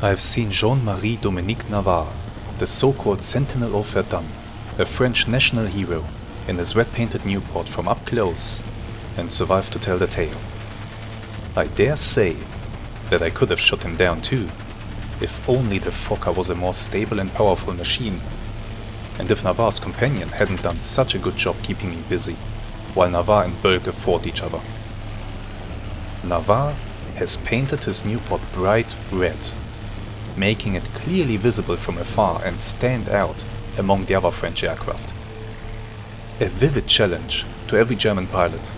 I've seen Jean-Marie Dominique Navarre, the so-called Sentinel of Verdun, a French national hero, in his red-painted Newport from up close, and survived to tell the tale. I dare say that I could have shot him down too, if only the Fokker was a more stable and powerful machine, and if Navarre's companion hadn't done such a good job keeping me busy, while Navarre and Bölke fought each other. Navarre has painted his Newport bright red, making it clearly visible from afar and stand out among the other French aircraft. A vivid challenge to every German pilot,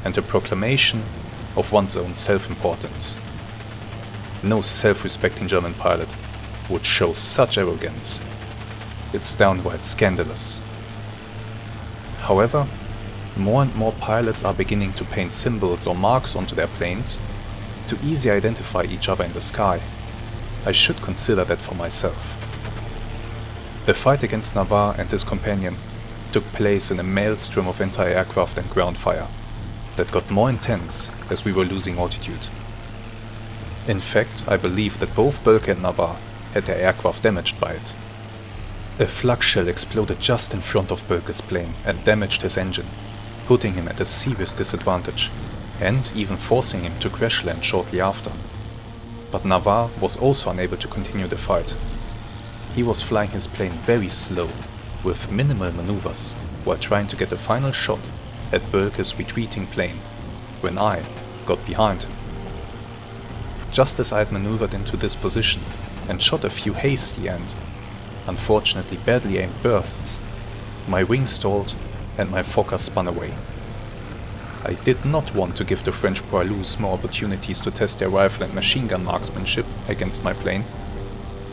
and a proclamation of one's own self-importance. No self-respecting German pilot would show such arrogance. It's downright scandalous. However, more and more pilots are beginning to paint symbols or marks onto their planes to easily identify each other in the sky. I should consider that for myself. The fight against Navarre and his companion took place in a maelstrom of anti-aircraft and ground fire that got more intense as we were losing altitude. In fact, I believe that both Bölke and Navarre had their aircraft damaged by it. A flak shell exploded just in front of Bölke's plane and damaged his engine, putting him at a serious disadvantage, and even forcing him to crash land shortly after. But Navarre was also unable to continue the fight. He was flying his plane very slow, with minimal maneuvers, while trying to get a final shot at Bölke's retreating plane, when I got behind him. Just as I had maneuvered into this position and shot a few hasty and, unfortunately, badly aimed bursts, my wing stalled and my Fokker spun away. I did not want to give the French poilus more opportunities to test their rifle and machine gun marksmanship against my plane,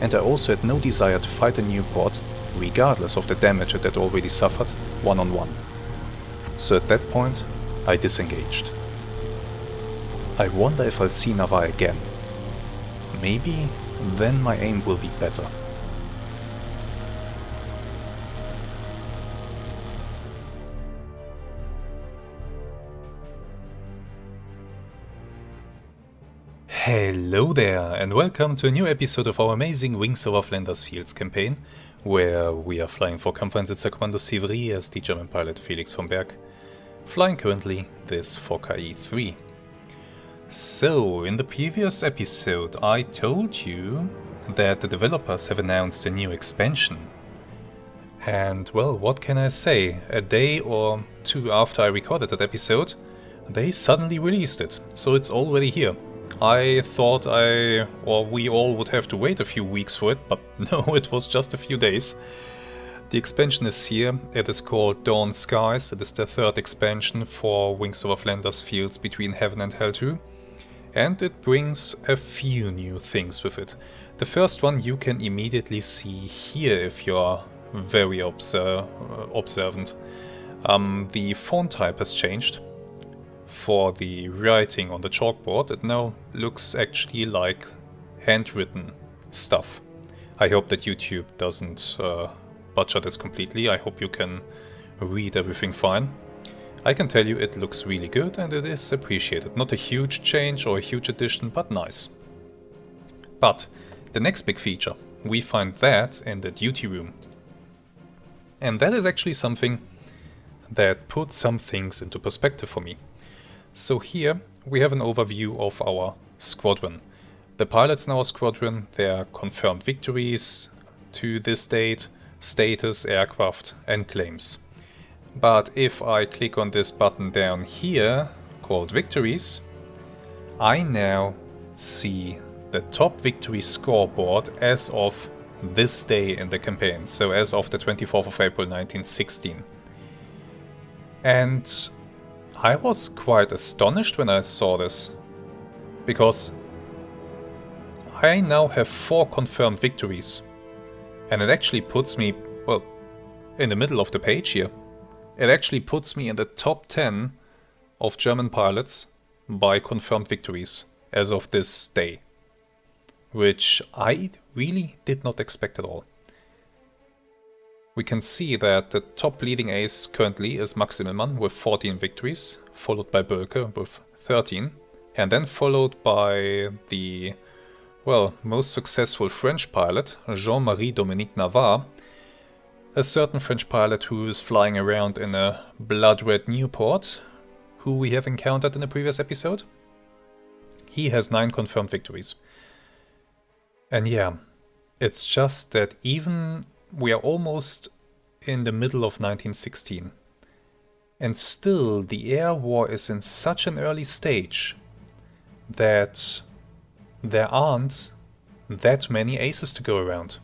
and I also had no desire to fight a Newport, regardless of the damage it had already suffered, one-on-one. So at that point, I disengaged. I wonder if I'll see Navarre again. Maybe then my aim will be better. Hello there, and welcome to a new episode of our amazing Wings Over Flanders Fields campaign, where we are flying for Kampfeinsatzer Kommando Sévry as the German pilot Felix von Berg, flying currently this Fokker E3. So, in the previous episode I told you that the developers have announced a new expansion. And well, what can I say? A day or two after I recorded that episode, they suddenly released it, so it's already here. I thought we all would have to wait a few weeks for it, but no, it was just a few days. The expansion is here. It is called Dawn Skies. It is the third expansion for Wings Over Flanders Fields Between Heaven and Hell 2. And it brings a few new things with it. The first one you can immediately see here if you're very observant. The font type has changed. For the writing on the chalkboard, it now looks actually like handwritten stuff. I hope that YouTube doesn't butcher this completely. I hope you can read everything fine. I can tell you it looks really good and it is appreciated. Not a huge change or a huge addition, but nice. But the next big feature, we find that in the duty room. And that is actually something that puts some things into perspective for me. So here we have an overview of our squadron. The pilots in our squadron, their confirmed victories to this date, status, aircraft and claims. But if I click on this button down here, called victories, I now see the top victory scoreboard as of this day in the campaign, so as of the 24th of April 1916. And I was quite astonished when I saw this, because I now have 4 confirmed victories, and it actually puts me, well, in the middle of the page here. It actually puts me in the top 10 of German pilots by confirmed victories as of this day, which I really did not expect at all. We can see that the top leading ace currently is Max Immelmann with 14 victories, followed by Bölke with 13, and then followed by the well, most successful French pilot, Jean-Marie Dominique Navarre, a certain French pilot who is flying around in a blood-red Newport, who we have encountered in a previous episode. He has 9 confirmed victories. And yeah, it's just that even we are almost in the middle of 1916, and still the air war is in such an early stage that there aren't that many aces to go around.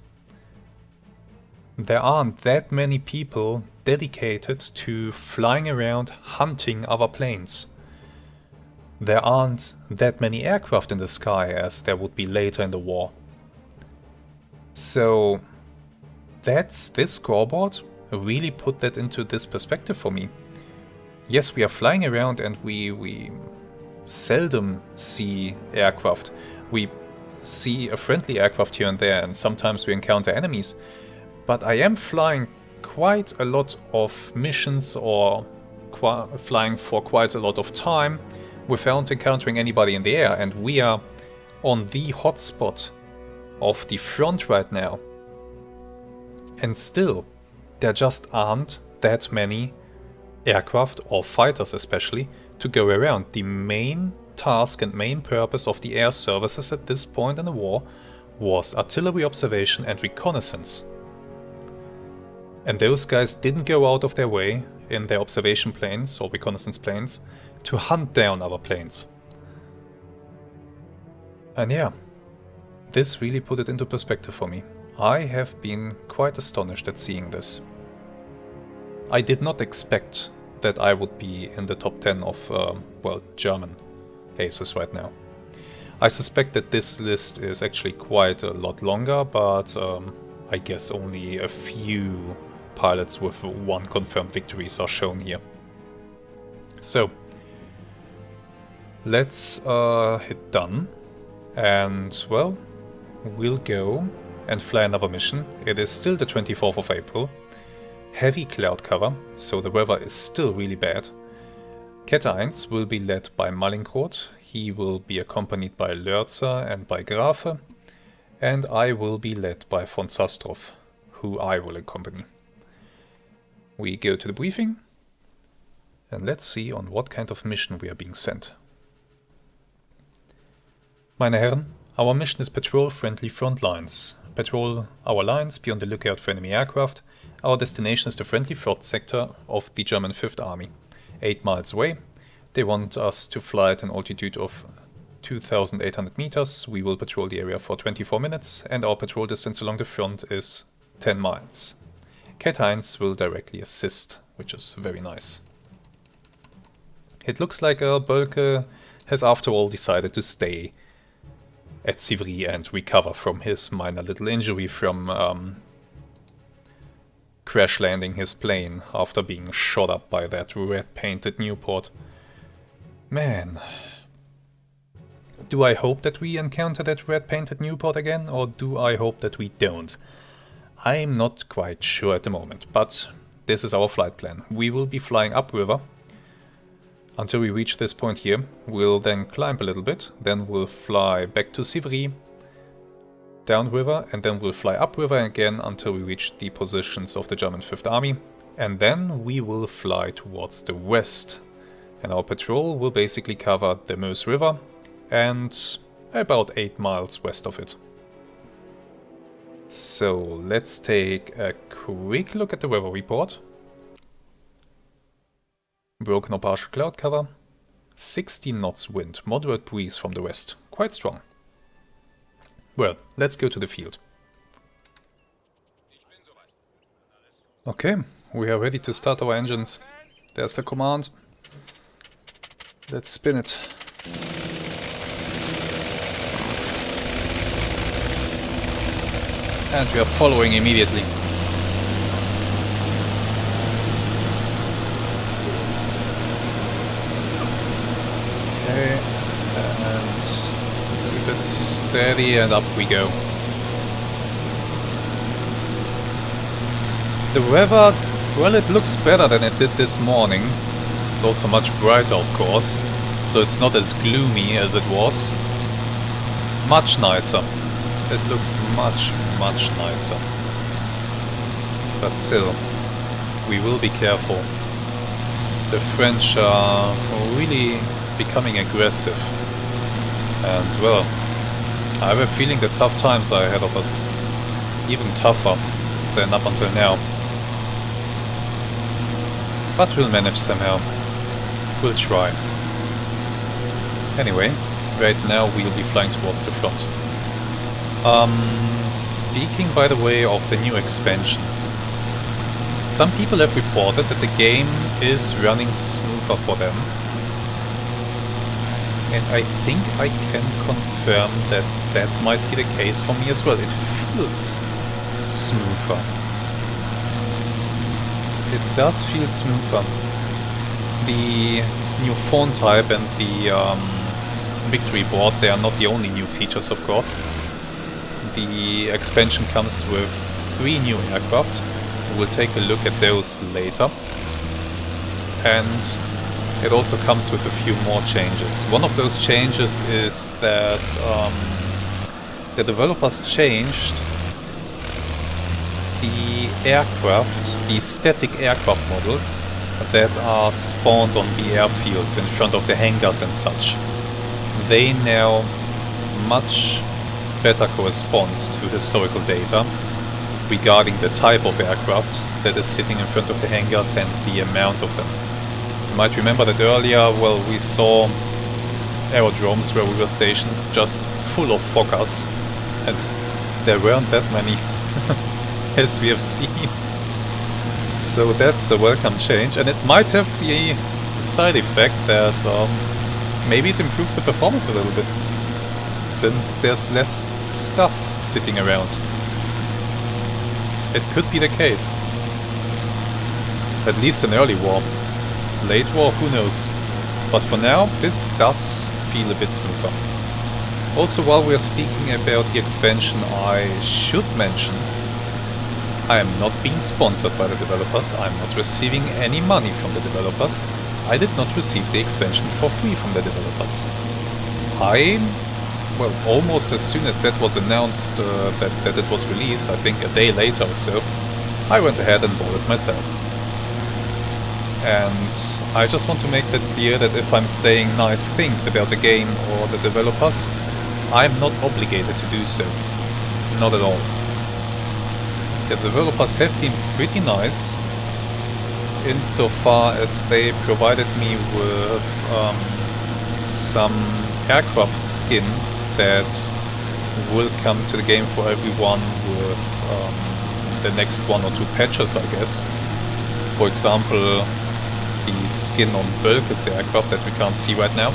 There aren't that many people dedicated to flying around hunting other planes. There aren't that many aircraft in the sky as there would be later in the war. So this scoreboard really put that into this perspective for me. Yes, we are flying around and we seldom see aircraft. We see a friendly aircraft here and there, and sometimes we encounter enemies. But I am flying quite a lot of missions or flying for quite a lot of time without encountering anybody in the air, and we are on the hotspot of the front right now. And still, there just aren't that many aircraft, or fighters especially, to go around. The main task and main purpose of the air services at this point in the war was artillery observation and reconnaissance. And those guys didn't go out of their way in their observation planes or reconnaissance planes to hunt down other planes. And yeah, this really put it into perspective for me. I have been quite astonished at seeing this. I did not expect that I would be in the top 10 of, well, German aces right now. I suspect that this list is actually quite a lot longer, but I guess only a few pilots with 1 confirmed victories are shown here. So, let's hit done, and well, we'll go and fly another mission. It is still the 24th of April. Heavy cloud cover, so the weather is still really bad. Kette 1 will be led by Mallinckrodt. He will be accompanied by Lörzer and by Grafe, and I will be led by von Zastrow, who I will accompany. We go to the briefing, and let's see on what kind of mission we are being sent. Meine Herren, our mission is patrol friendly front lines. Patrol our lines, be on the lookout for enemy aircraft. Our destination is the friendly front sector of the German 5th Army. 8 miles away. They want us to fly at an altitude of 2,800 meters. We will patrol the area for 24 minutes, and our patrol distance along the front is 10 miles. Kette 1 will directly assist, which is very nice. It looks like Bölke has after all decided to stay at Civry and recover from his minor little injury from crash landing his plane after being shot up by that red-painted Newport. Man. Do I hope that we encounter that red-painted Newport again, or do I hope that we don't? I'm not quite sure at the moment, but this is our flight plan. We will be flying upriver until we reach this point here. We'll then climb a little bit, then we'll fly back to Civry, downriver, and then we'll fly upriver again until we reach the positions of the German 5th Army, and then we will fly towards the west. And our patrol will basically cover the Meuse River and about 8 miles west of it. So let's take a quick look at the weather report. Broken or partial cloud cover, 16 knots wind, moderate breeze from the west, quite strong. Well, let's go to the field. Okay, we are ready to start our engines. There's the command. Let's spin it. And we are following immediately. Okay, and keep it steady and up we go. The weather, well, it looks better than it did this morning. It's also much brighter, of course, so it's not as gloomy as it was. much nicer. It looks much, much nicer. But still, we will be careful. The French are really becoming aggressive. And well, I have a feeling the tough times are ahead of us. Even tougher than up until now. But we'll manage somehow. We'll try. Anyway, right now we'll be flying towards the front. Speaking, by the way, of the new expansion. Some people have reported that the game is running smoother for them. And I think I can confirm that that might be the case for me as well. It feels smoother. It does feel smoother. The new phone type and the victory board, they are not the only new features, of course. The expansion comes with 3 new aircraft. We'll take a look at those later. And it also comes with a few more changes. One of those changes is that the developers changed the aircraft, the static aircraft models that are spawned on the airfields in front of the hangars and such. They now much better correspond to historical data regarding the type of aircraft that is sitting in front of the hangars and the amount of them. You might remember that earlier, well, we saw aerodromes where we were stationed just full of Fokkers, and there weren't that many as we have seen. So that's a welcome change, and it might have the side effect that maybe it improves the performance a little bit, since there's less stuff sitting around. It could be the case. At least in early war. Late war, who knows. But for now, this does feel a bit smoother. Also, while we are speaking about the expansion, I should mention I am not being sponsored by the developers. I'm not receiving any money from the developers. I did not receive the expansion for free from the developers. Well, almost as soon as that was announced, that it was released, I think a day later or so, I went ahead and bought it myself. And I just want to make that clear that if I'm saying nice things about the game or the developers, I'm not obligated to do so. Not at all. The developers have been pretty nice insofar as they provided me with some aircraft skins that will come to the game for everyone with the next 1 or 2 patches, I guess. For example, the skin on Bölke's aircraft that we can't see right now.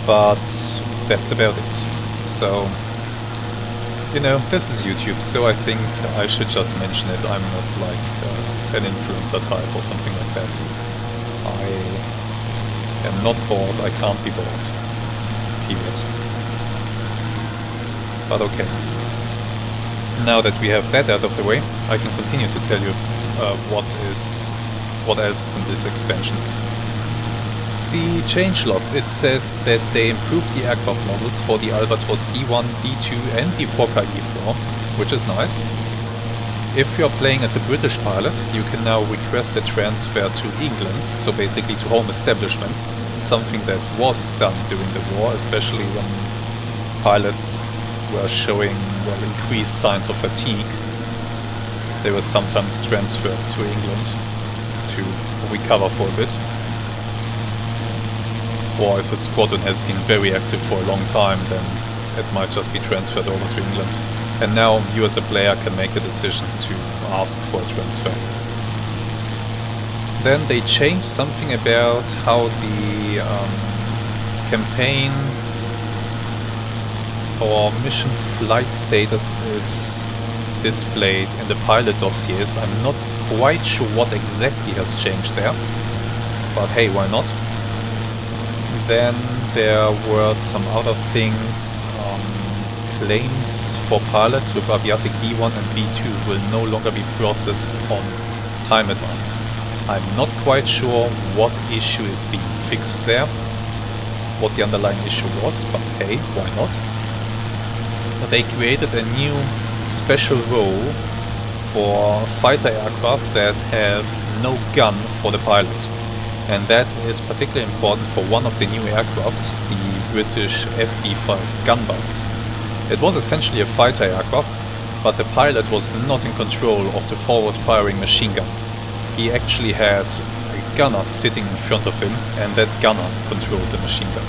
But that's about it. So, you know, this is YouTube, so I think I should just mention it. I'm not like an influencer type or something like that. I am not bored, I can't be bored. Period. But okay. Now that we have that out of the way, I can continue to tell you what else is in this expansion. The changelog, it says that they improved the aircraft models for the Albatros D1, D2 and the Fokker E4, which is nice. If you are playing as a British pilot, you can now request a transfer to England, so basically to home establishment, something that was done during the war, especially when pilots were showing, well, increased signs of fatigue. They were sometimes transferred to England to recover for a bit. Or if a squadron has been very active for a long time, then it might just be transferred over to England. And now you as a player can make the decision to ask for a transfer. Then they changed something about how the campaign or mission flight status is displayed in the pilot dossiers. I'm not quite sure what exactly has changed there, but hey, why not? Then there were some other things. Claims for pilots with aviatic B1 and B2 will no longer be processed on time advance. I'm not quite sure what issue is being fixed there, what the underlying issue was, but hey, why not? they created a new special role for fighter aircraft that have no gun for the pilot. And that is particularly important for one of the new aircraft, the British FB-5 gun bus. It was essentially a fighter aircraft, but the pilot was not in control of the forward-firing machine gun. He actually had a gunner sitting in front of him, and that gunner controlled the machine gun.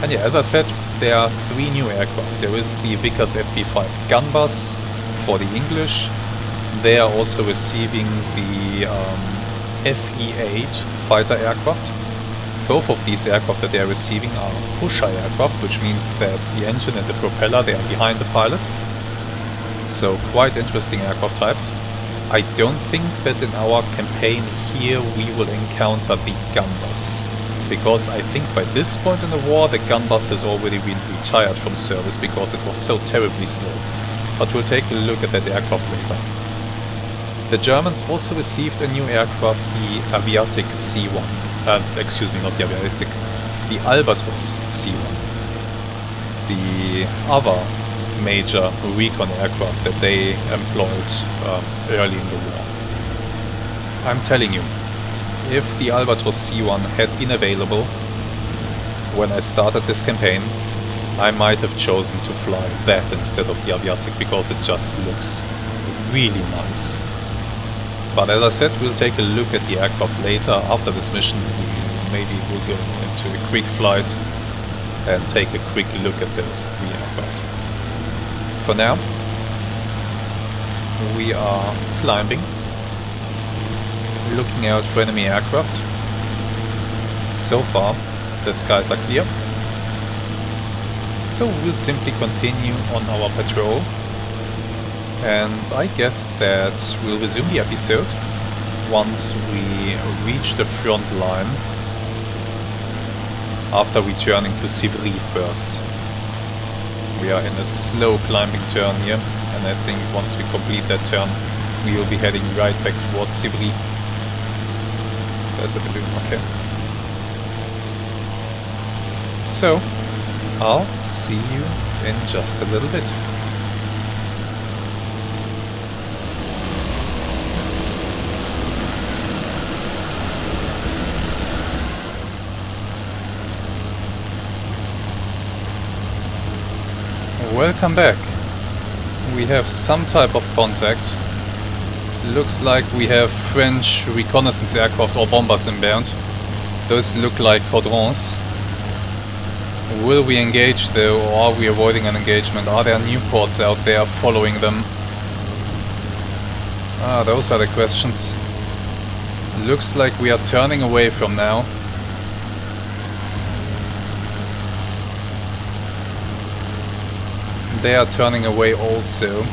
And yeah, as I said, there are 3 new aircraft. There is the Vickers FB-5 gun bus for the English. They are also receiving the FE-8 fighter aircraft. Both of these aircraft that they are receiving are pusher aircraft, which means that the engine and the propeller, they are behind the pilot. So quite interesting aircraft types. I don't think that in our campaign here we will encounter the gun bus, because I think by this point in the war the gun bus has already been retired from service because it was so terribly slow. But we'll take a look at that aircraft later. The Germans also received a new aircraft, the Aviatik C1. Excuse me, not the Aviatik, the Albatros C1. The other major recon aircraft that they employed early in the war. I'm telling you, if the Albatros C1 had been available when I started this campaign, I might have chosen to fly that instead of the Aviatik because it just looks really nice. But as I said, we'll take a look at the aircraft later. After this mission, maybe we'll go into a quick flight and take a quick look at those 3 aircraft. For now, we are climbing, looking out for enemy aircraft. So far, the skies are clear. So we'll simply continue on our patrol. And I guess that we'll resume the episode once we reach the front line, after returning to Sivry first. We are in a slow climbing turn here, and I think once we complete that turn we will be heading right back towards Sivry. There's a balloon, okay. So, I'll see you in just a little bit. Welcome back. We have some type of contact. Looks like we have French reconnaissance aircraft or bombers inbound. Those look like quadrants. Will we engage though, or are we avoiding an engagement? Are there Nieuports out there following them? Those are the questions. Looks like we are turning away from now. They are turning away also.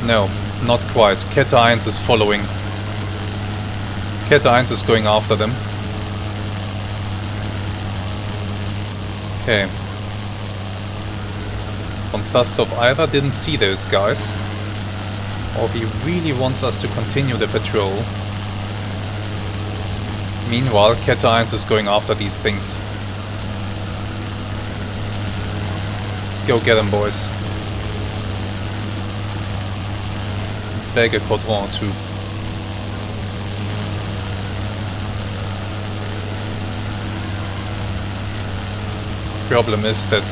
No, not quite. Kette 1 is following. Kette 1 is going after them. Okay. Von Sastov either didn't see those guys, or he really wants us to continue the patrol. Meanwhile, Kette 1 is going after these things. Go get them, boys. Bag a quadrant too. Problem is that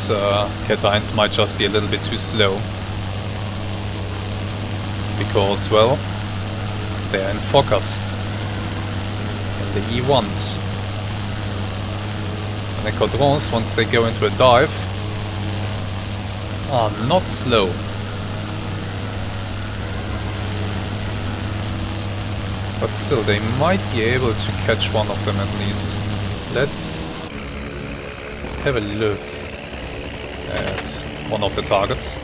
Kette 1 might just be a little bit too slow. Because, well, they're in focus. In the E1s. And the quadrants, once they go into a dive, are not slow. But still, they might be able to catch one of them at least. Let's have a look at one of the targets.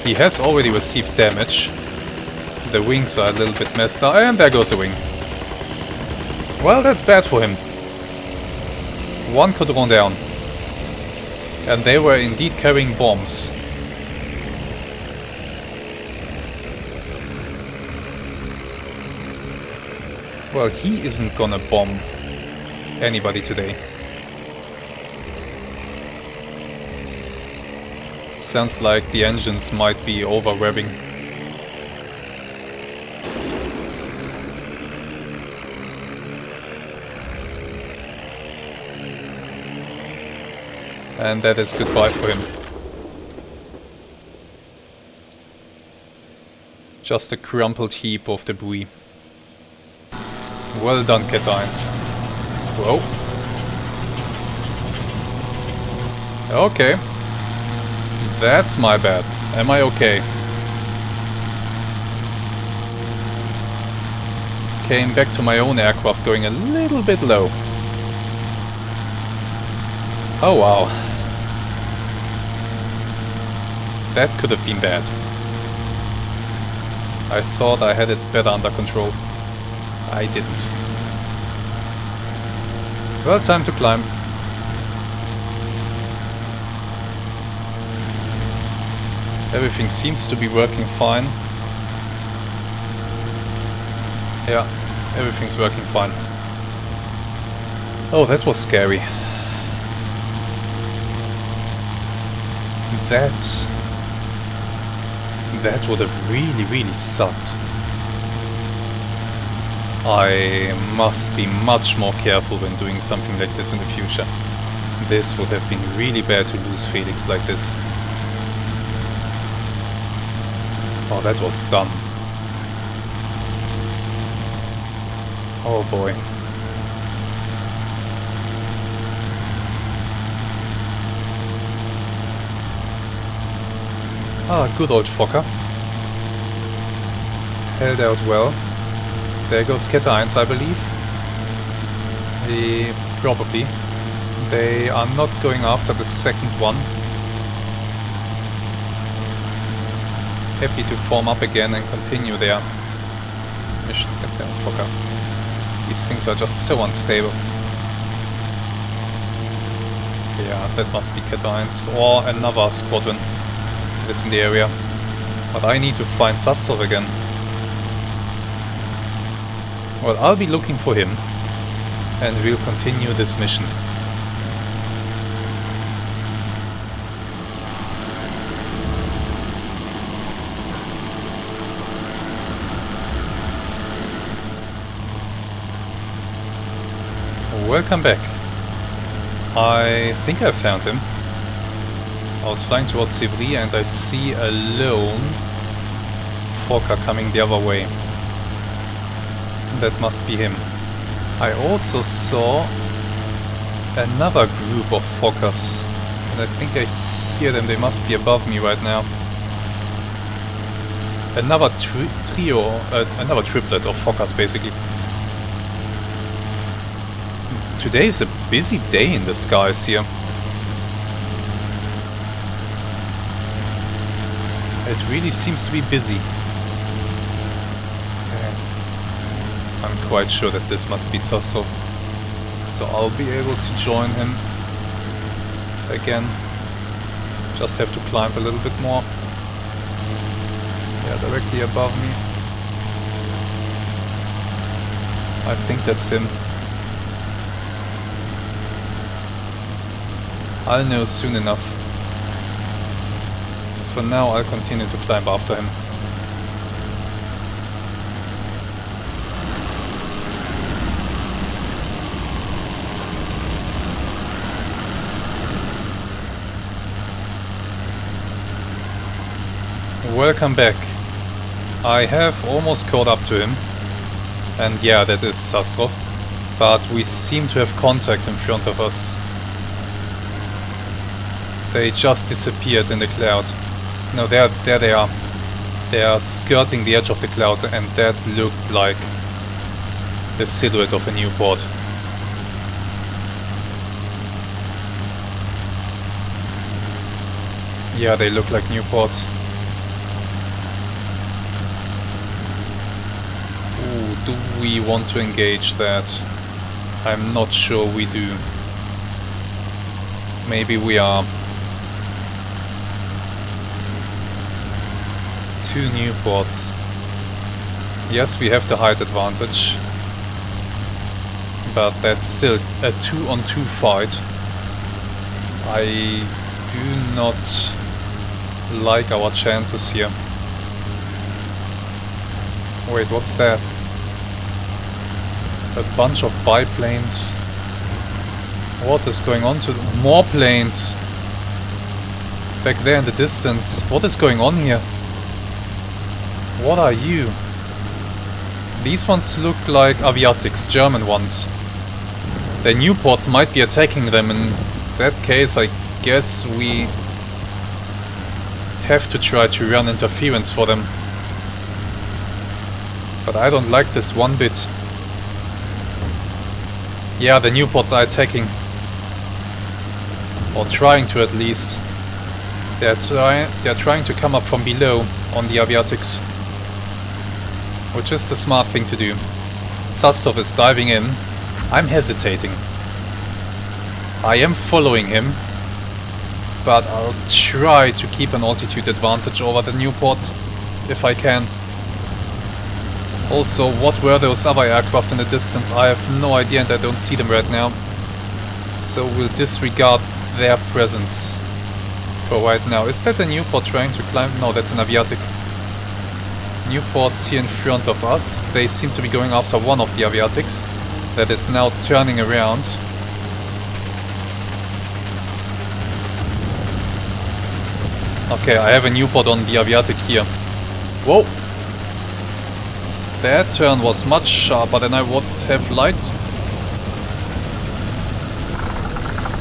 He has already received damage. The wings are a little bit messed up, and there goes a wing. Well, that's bad for him. One quadrant down. And they were indeed carrying bombs. Well, he isn't gonna bomb anybody today. Sounds like the engines might be over revving. And that is goodbye for him. Just a crumpled heap of debris. Well done, Cat 1. Whoa. Okay. That's my bad. Am I okay? Came back to my own aircraft going a little bit low. Oh wow. That could have been bad. I thought I had it better under control. I didn't. Well, time to climb. Everything seems to be working fine. Yeah, everything's working fine. Oh, that was scary. That would have really sucked. I must be much more careful when doing something like this in the future. This would have been really bad to lose Felix like this. Oh, that was dumb. Oh boy. Ah, good old Fokker. Held out well. There goes Cat 1, I believe. Probably. They are not going after the second one. Happy to form up again and continue their mission. Get down, Fokker. These things are just so unstable. Yeah, that must be Cat 1 or another squadron that is in the area. But I need to find Sastrov again. Well, I'll be looking for him and we'll continue this mission. Welcome back. I think I found him. I was flying towards Sivri and I see a lone Fokker coming the other way. That must be him. I also saw another group of Fokkers and I think I hear them. They must be above me right now. Another another triplet of Fokkers basically. Today is a busy day in the skies here. It really seems to be busy. I'm quite sure that this must be Sastrov. So I'll be able to join him again. Just have to climb a little bit more. Yeah, directly above me. I think that's him. I'll know soon enough. For now, I'll continue to climb after him. Welcome back. I have almost caught up to him. And yeah, that is Sastrov. But we seem to have contact in front of us. They just disappeared in the cloud. No, there they are. They are skirting the edge of the cloud and that looked like the silhouette of a Newport. Yeah, they look like Newports. Ooh, do we want to engage that? I'm not sure we do. Maybe we are. Two Newports. Yes, we have the height advantage. But that's still a 2-on-2 fight. I do not like our chances here. Wait, what's that? A bunch of biplanes. What is going on to them? More planes! Back there in the distance. What is going on here? What are you? These ones look like aviatics, German ones. The Nieuports might be attacking them. In that case, I guess we have to try to run interference for them. But I don't like this one bit. Yeah, the Nieuports are attacking. Or trying to, at least. They're trying to come up from below on the aviatics. Which is the smart thing to do. Sastov is diving in. I'm hesitating. I am following him. But I'll try to keep an altitude advantage over the Nieuports if I can. Also, what were those other aircraft in the distance? I have no idea and I don't see them right now. So we'll disregard their presence for right now. Is that a Nieuport trying to climb? No, that's an aviatic. Nieuports here in front of us. They seem to be going after one of the aviatics that is now turning around. Okay, I have a Nieuport on the aviatic here. Whoa! That turn was much sharper than I would have liked.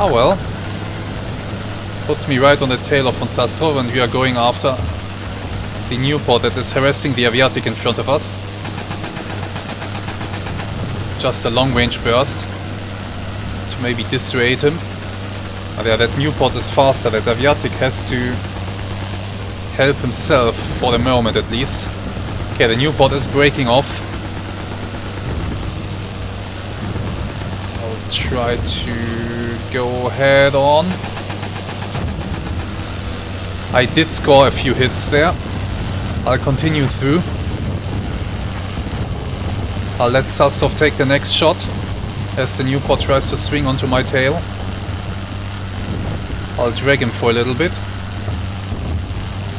Oh well. Puts me right on the tail of von Sastro and we are going after the Nieuport that is harassing the aviatic in front of us. Just a long-range burst to maybe dissuade him. But yeah, that Nieuport is faster. That aviatic has to help himself for the moment at least. Okay, the Nieuport is breaking off. I'll try to go head on. I did score a few hits there. I'll continue through. I'll let Sastov take the next shot as the Nieuport tries to swing onto my tail. I'll drag him for a little bit.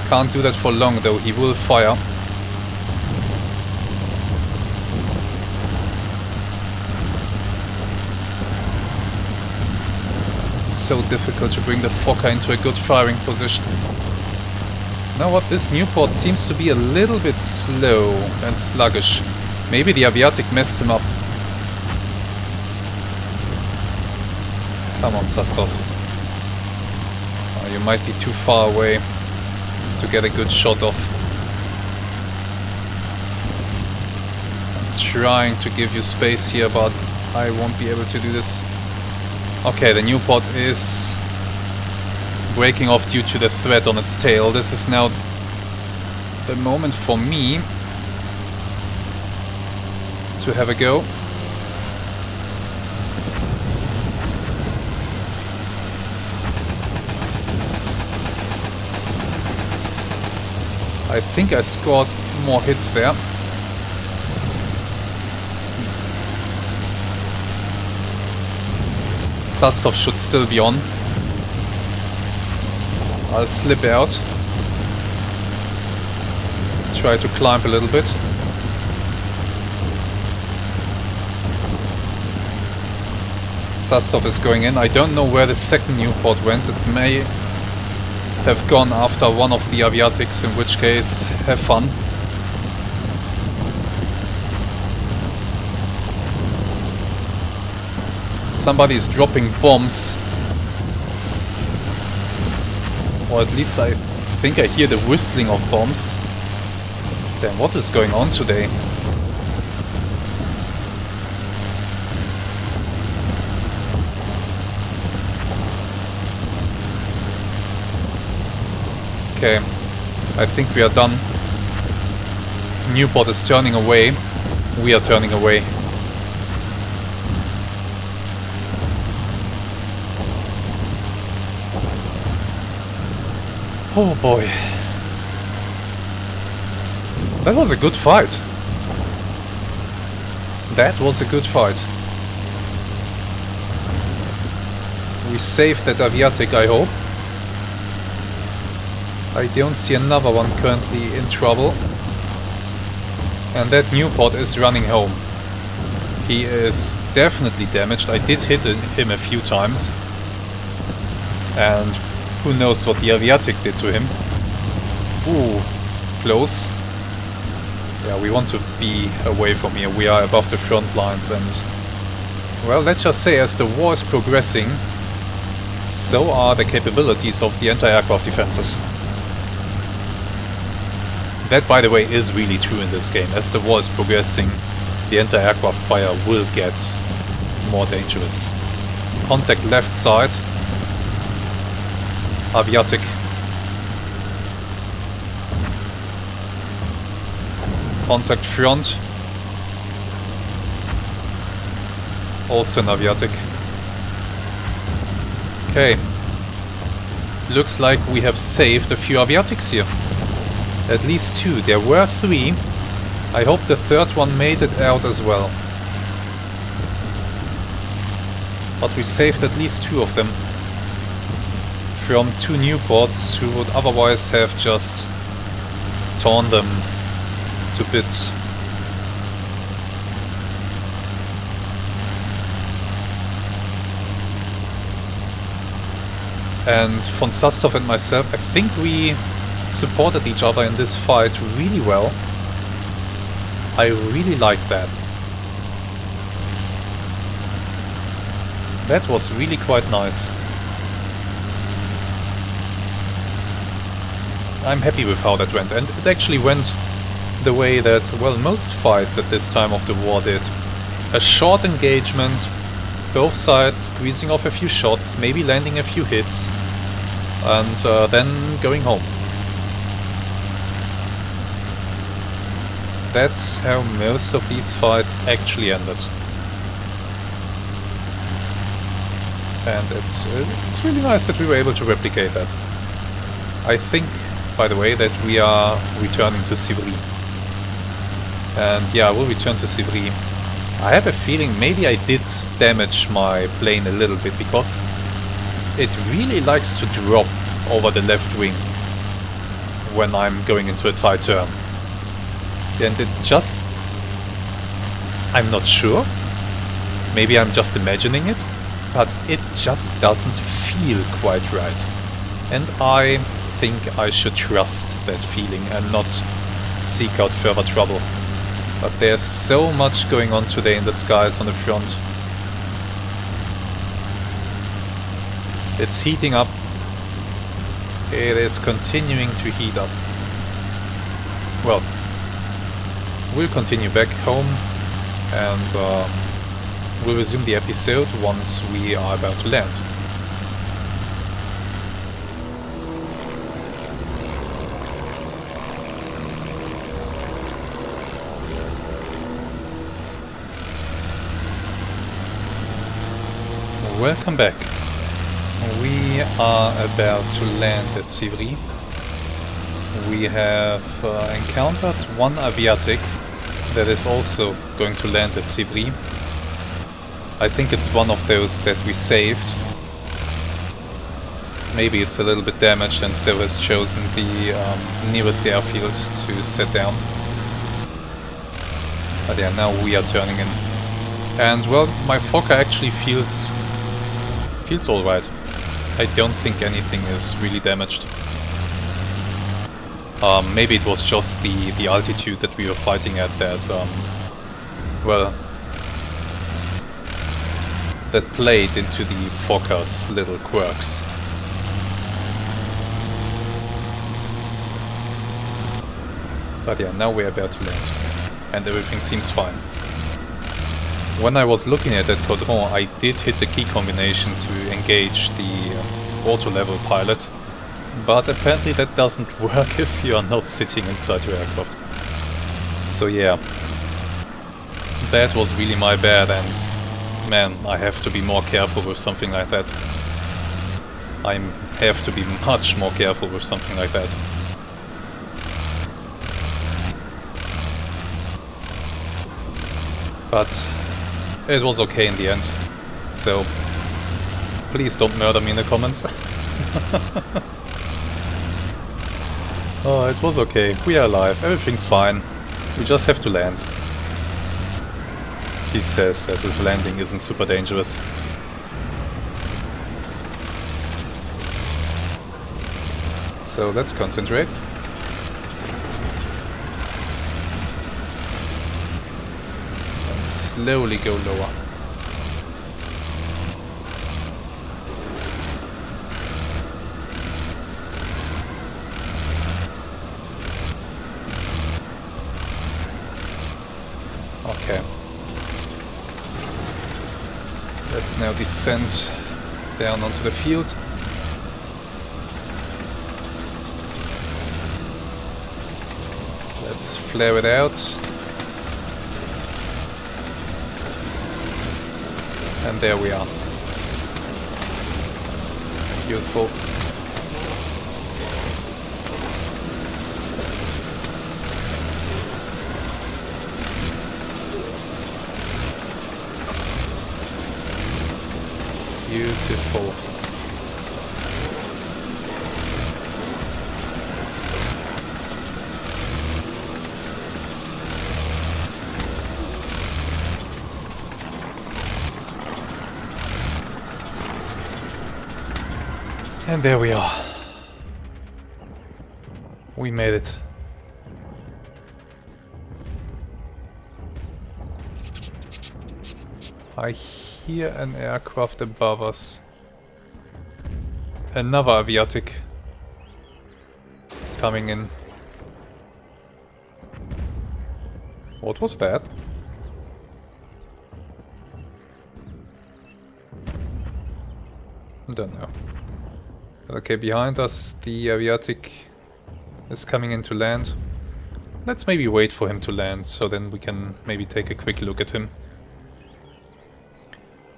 Can't do that for long though, he will fire. It's so difficult to bring the Fokker into a good firing position. You know what, this Nieuport seems to be a little bit slow and sluggish. Maybe the aviatic messed him up. Come on, Sastov. Oh, you might be too far away to get a good shot off. I'm trying to give you space here, but I won't be able to do this. Okay, the Nieuport is breaking off due to the threat on its tail. This is now the moment for me to have a go. I think I scored more hits there. Sastov should still be on. I'll slip out. Try to climb a little bit. Sastov is going in. I don't know where the second Nieuport went. It may have gone after one of the aviatics, in which case, have fun. Somebody's dropping bombs. Or at least I think I hear the whistling of bombs. Damn, what is going on today? Okay, I think we are done. Nieuport is turning away. We are turning away. Oh boy. That was a good fight. That was a good fight. We saved that aviatic, I hope. I don't see another one currently in trouble. And that Newport is running home. He is definitely damaged. I did hit him a few times. And who knows what the aviatic did to him. Ooh, close. Yeah, we want to be away from here. We are above the front lines and... well, let's just say as the war is progressing, so are the capabilities of the anti-aircraft defenses. That, by the way, is really true in this game. As the war is progressing, the anti-aircraft fire will get more dangerous. Contact left side. Aviatic. Contact front. Also an aviatic. Okay. Looks like we have saved a few aviatics here. At least 2. There were 3. I hope the third one made it out as well. But we saved at least 2 of them. From 2 Newports who would otherwise have just torn them to bits. And von Sastov and myself, I think we supported each other in this fight really well. I really liked that. That was really quite nice. I'm happy with how that went, and it actually went the way that, well, most fights at this time of the war did. A short engagement, both sides squeezing off a few shots, maybe landing a few hits, and then going home. That's how most of these fights actually ended. And it's really nice that we were able to replicate that. I think, by the way, that we are returning to Sivry. And yeah, I will return to Sivry. I have a feeling maybe I did damage my plane a little bit, because it really likes to drop over the left wing when I'm going into a tight turn. And it just... I'm not sure. Maybe I'm just imagining it, but it just doesn't feel quite right. And I think I should trust that feeling and not seek out further trouble. But there's so much going on today in the skies on the front. It's heating up. It is continuing to heat up. Well, we'll continue back home and we'll resume the episode once we are about to land. Welcome back. We are about to land at Sivry. We have encountered one aviatic that is also going to land at Sivry. I think it's one of those that we saved. Maybe it's a little bit damaged and so has chosen the nearest airfield to set down. But yeah, now we are turning in. And well, my Fokker actually feels alright. I don't think anything is really damaged. Maybe it was just the altitude that we were fighting at that, well, that played into the Fokker's little quirks. But yeah, now we're about to land, and everything seems fine. When I was looking at that Caudron, I did hit the key combination to engage the auto-level pilot, but apparently that doesn't work if you are not sitting inside your aircraft. So yeah, that was really my bad, and man, I have to be more careful with something like that. I have to be much more careful with something like that. But it was okay in the end, so Please don't murder me in the comments. Oh, it was okay. We are alive. Everything's fine. We just have to land. He says as if landing isn't super dangerous. So let's concentrate. And slowly go lower. Okay. Let's now descend down onto the field. Let's flare it out. And there we are. Beautiful. Beautiful. And there we are. We made it. I hear an aircraft above us. Another aviatic coming in. What was that? Don't know. Okay, behind us the aviatic is coming in to land. Let's maybe wait for him to land, so then we can maybe take a quick look at him.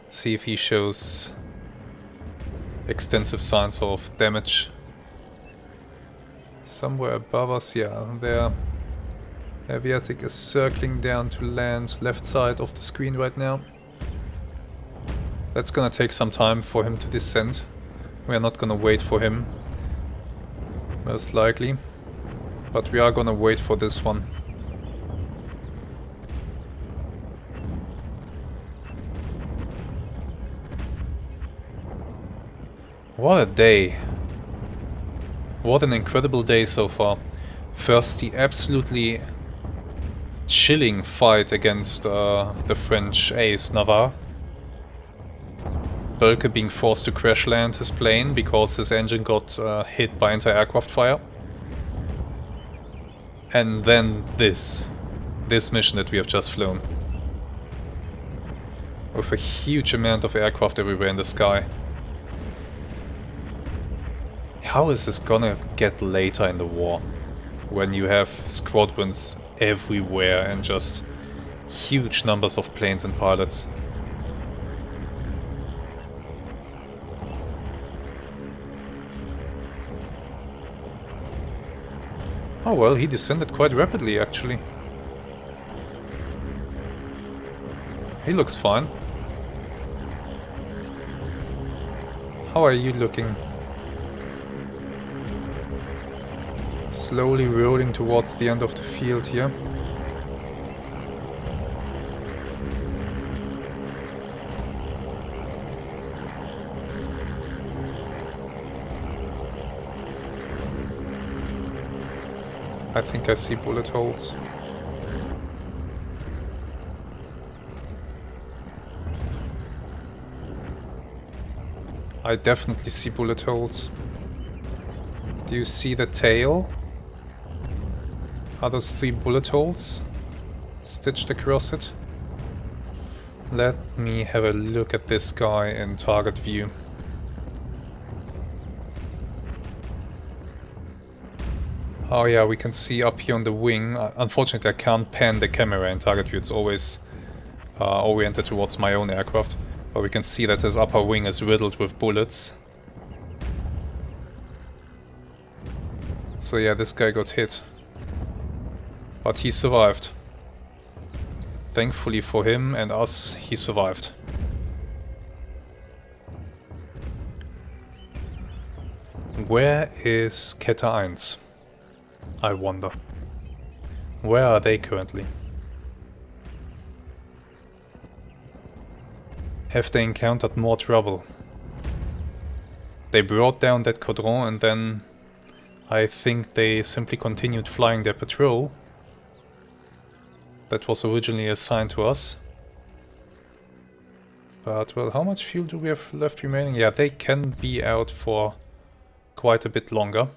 See if he shows extensive signs of damage. Somewhere above us, yeah, there. Aviatic is circling down to land, left side of the screen right now. That's gonna take some time for him to descend. We are not gonna wait for him, most likely, but we are gonna wait for this one. What a day. What an incredible day so far. First the absolutely chilling fight against the French ace Navarre. Bölke being forced to crash land his plane because his engine got hit by anti-aircraft fire. And then this mission that we have just flown. With a huge amount of aircraft everywhere in the sky. How is this gonna get later in the war? When you have squadrons everywhere and just huge numbers of planes and pilots. Oh well, he descended quite rapidly actually. He looks fine. How are you looking? Slowly rolling towards the end of the field here. I think I see bullet holes. I definitely see bullet holes. Do you see the tail? Are those 3 bullet holes stitched across it? Let me have a look at this guy in target view. Oh yeah, we can see up here on the wing. Unfortunately I can't pan the camera in target view, it's always oriented towards my own aircraft. But we can see that his upper wing is riddled with bullets. So yeah, this guy got hit. But he survived. Thankfully for him and us, he survived. Where is Kette 1? I wonder. Where are they currently? Have they encountered more trouble? They brought down that quadrant and then I think they simply continued flying their patrol that was originally assigned to us. But, well, how much fuel do we have left remaining? Yeah, they can be out for quite a bit longer.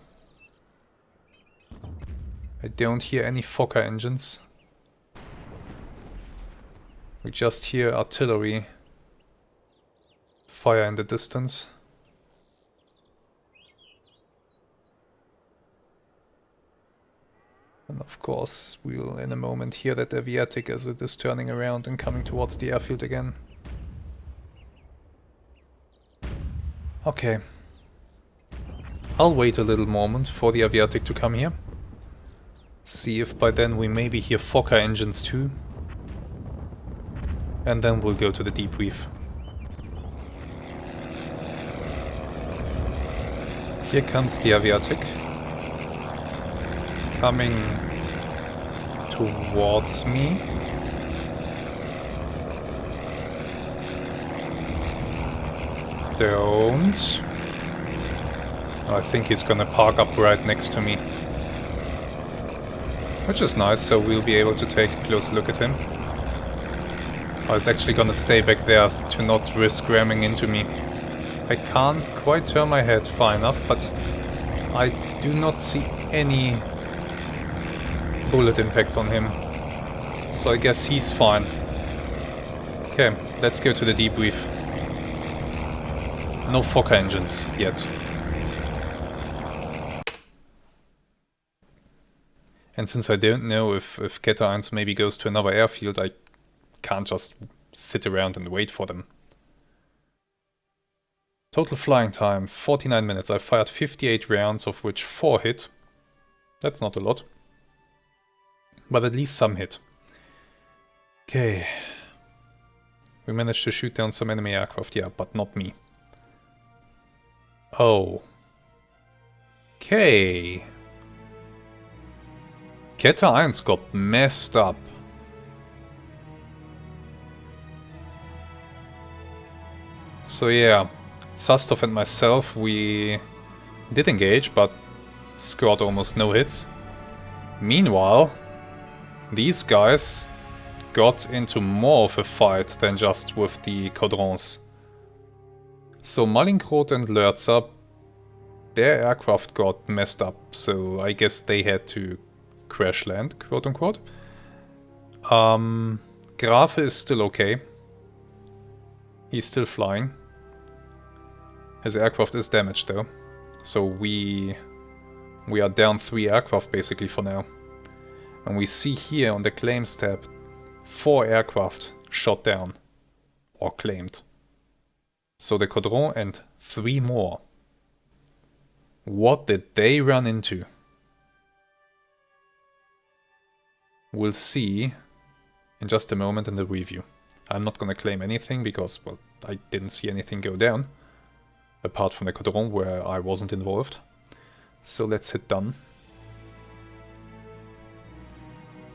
I don't hear any Fokker engines. We just hear artillery fire in the distance. And of course, we'll in a moment hear that aviatic as it is turning around and coming towards the airfield again. Okay. I'll wait a little moment for the aviatic to come here. See if by then we maybe hear Fokker engines too. And then we'll go to the debrief. Here comes the aviatic. Coming towards me. Don't. I think he's gonna park up right next to me. Which is nice, so we'll be able to take a close look at him. I was actually gonna stay back there to not risk ramming into me. I can't quite turn my head far enough, but I do not see any bullet impacts on him. So I guess he's fine. Okay, let's go to the debrief. No Fokker engines yet. And since I don't know if Kette 1 maybe goes to another airfield, I can't just sit around and wait for them. Total flying time, 49 minutes. I fired 58 rounds, of which 4 hit. That's not a lot. But at least some hit. Okay. We managed to shoot down some enemy aircraft, yeah, but not me. Oh. Okay. Kette 1 got messed up. So yeah, Sastov and myself, we did engage, but scored almost no hits. Meanwhile, these guys got into more of a fight than just with the quadrants. So Mallinckrodt and Lörzer, their aircraft got messed up, so I guess they had to crash land, quote unquote. Grafe is still okay. He's still flying. His aircraft is damaged though. So we are down 3 aircraft basically for now. And we see here on the claims tab 4 aircraft shot down or claimed. So the quadrant and 3 more. What did they run into? We'll see in just a moment in the review. I'm not gonna claim anything because, well, I didn't see anything go down. Apart from the quadrant where I wasn't involved. So let's hit done.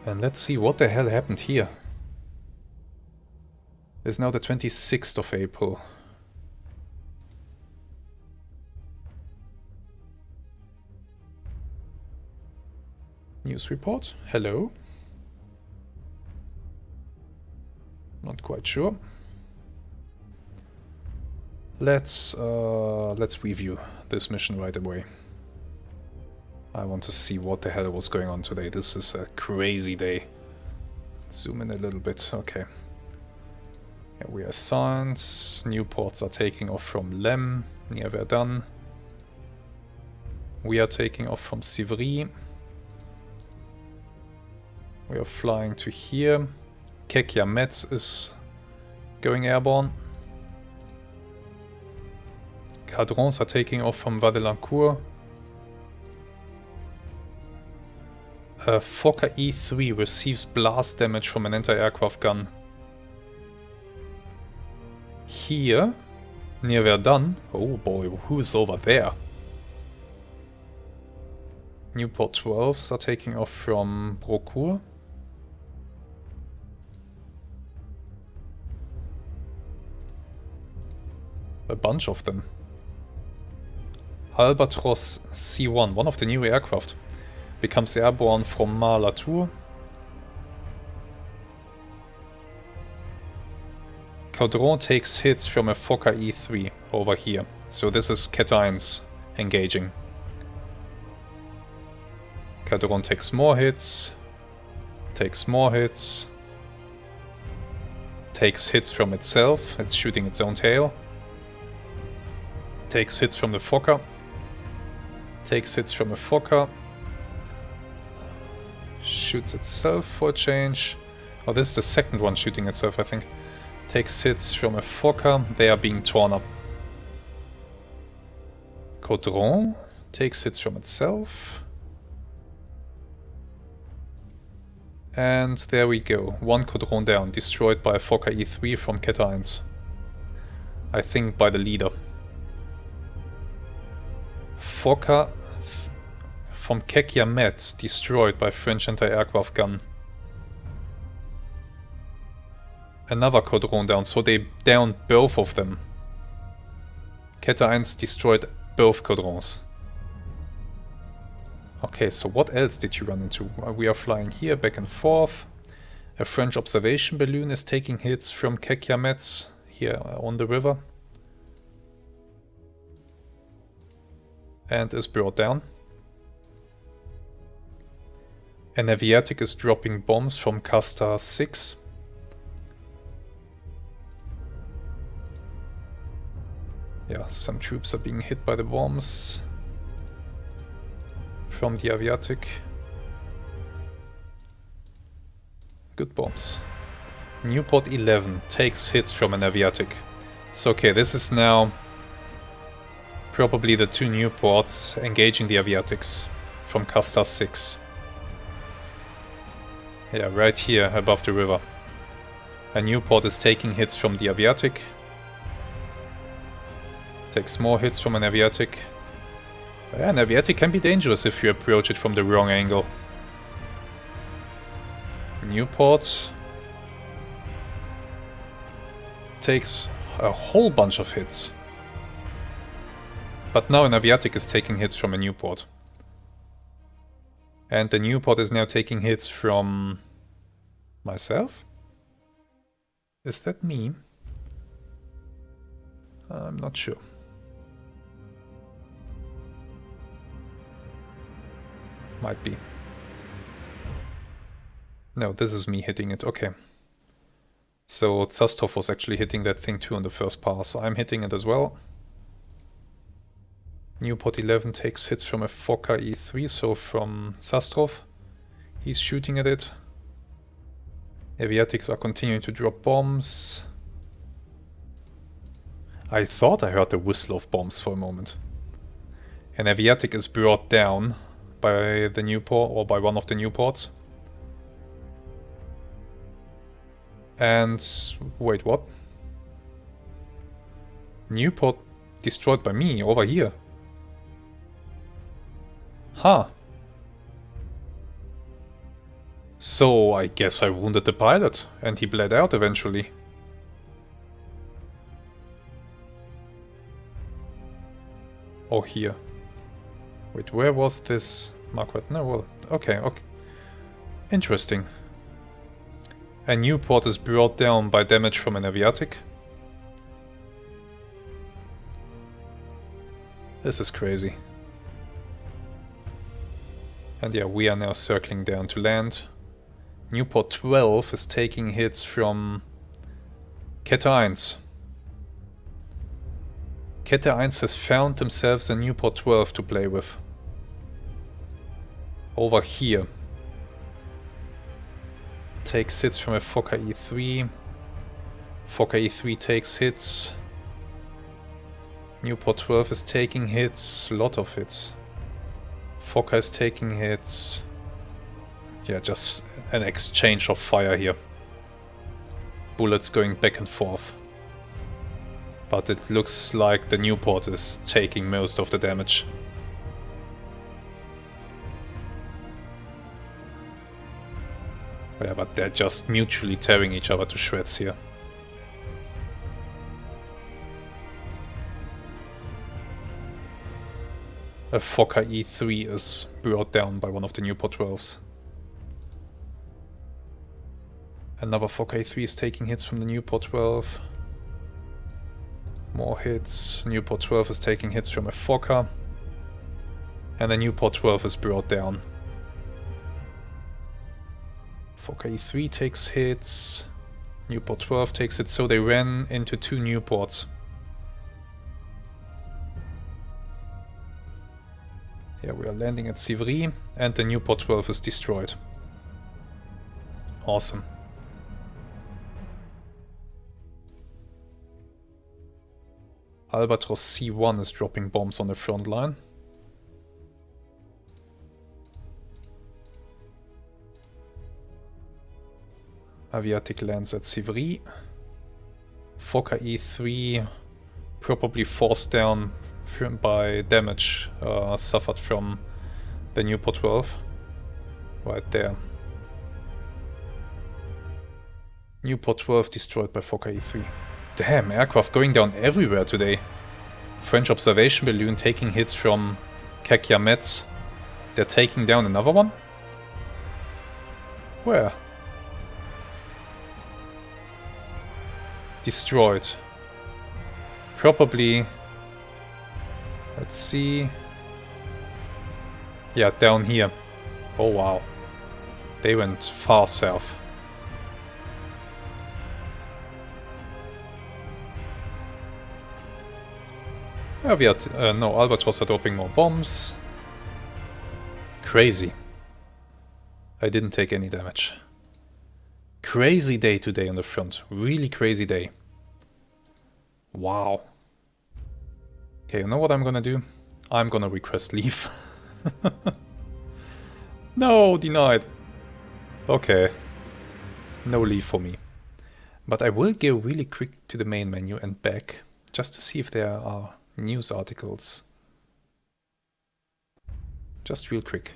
And let's see what the hell happened here. It's now the 26th of April. News report. Hello. Not quite sure. Let's review this mission right away. I want to see what the hell was going on today. This is a crazy day. Zoom in a little bit. Okay. Yeah, we are assigned. New ports are taking off from Lem, near Verdun. We are taking off from Sivry. We are flying to here. Kekia Metz is going airborne. Quadrants are taking off from Vadelancourt. Fokker E3 receives blast damage from an anti-aircraft gun. Here, near Verdun. Oh boy, who's over there? Newport 12s are taking off from Brocourt. A bunch of them. Albatros C1, one of the new aircraft, becomes airborne from Mars-La-Tour. Caudron takes hits from a Fokker E3 over here. So this is Cat 1 engaging. Caudron takes more hits. Takes more hits. Takes hits from itself. It's shooting its own tail. Takes hits from the Fokker. Takes hits from a Fokker. Shoots itself for a change. Oh, this is the second one shooting itself, I think. Takes hits from a Fokker. They are being torn up. Caudron takes hits from itself. And there we go. One Caudron down. Destroyed by a Fokker E3 from Cat 1. I think by the leader. Fokker from Kekiamet destroyed by French anti-aircraft gun. Another Caudron down, so they downed both of them. Cat 1 destroyed both Caudrons. Okay, so what else did you run into? We are flying here back and forth. A French observation balloon is taking hits from Kekiamet here on the river. And is brought down. An Aviatic is dropping bombs from Castor 6. Yeah, some troops are being hit by the bombs from the Aviatic. Good bombs. Newport 11 takes hits from an Aviatic. So okay, this is now probably the two Newports engaging the Aviatics from Castor 6. Yeah, right here above the river. A Newport is taking hits from the Aviatic. Takes more hits from an Aviatic. Yeah, an Aviatic can be dangerous if you approach it from the wrong angle. Newport takes a whole bunch of hits. But now an Aviatic is taking hits from a Newport. And the Newport is now taking hits from myself? Is that me? I'm not sure. Might be. No, this is me hitting it. Okay. So Zastov was actually hitting that thing too on the first pass. I'm hitting it as well. Newport 11 takes hits from a Fokker E3, so from Zastrov. He's shooting at it. Aviatics are continuing to drop bombs. I thought I heard the whistle of bombs for a moment. An Aviatic is brought down by the Newport, or by one of the Newports. And wait, what? Newport destroyed by me over here. Huh. So I guess I wounded the pilot and he bled out eventually. Oh, here. Wait, where was this Marquardt? No, well, okay. Interesting. A Newport is brought down by damage from an Aviatic. This is crazy. And yeah, we are now circling down to land. Newport 12 is taking hits from Cat 1. Cat 1 has found themselves a Newport 12 to play with. Over here. Takes hits from a Fokker E3. Fokker E3 takes hits. Newport 12 is taking hits. A lot of hits. Fokker is taking hits. Yeah, just an exchange of fire here. Bullets going back and forth. But it looks like the Newport is taking most of the damage. Yeah, but they're just mutually tearing each other to shreds here. A Fokker E3 is brought down by one of the Newport 12s. Another Fokker E3 is taking hits from the Newport 12. More hits. Newport 12 is taking hits from a Fokker. And the Newport 12 is brought down. Fokker E3 takes hits. Newport 12 takes hits, so they ran into two Newports. Yeah, we are landing at Sivry, and the Newport 12 is destroyed. Awesome. Albatros C1 is dropping bombs on the front line. Aviatik lands at Sivry. Fokker E3 probably forced down by damage suffered from the Newport 12. Right there. Newport 12 destroyed by Fokker E3. Damn, aircraft going down everywhere today. French observation balloon taking hits from Kakyamet. They're taking down another one? Where? Destroyed. Probably... Let's see... Yeah, down here. Oh wow. They went far south. No, Albatros are dropping more bombs. Crazy. I didn't take any damage. Crazy day today on the front. Really crazy day. Wow. Okay, you know what I'm gonna do? I'm gonna request leave. No, denied. Okay. No leave for me. But I will go really quick to the main menu and back, just to see if there are news articles. Just real quick.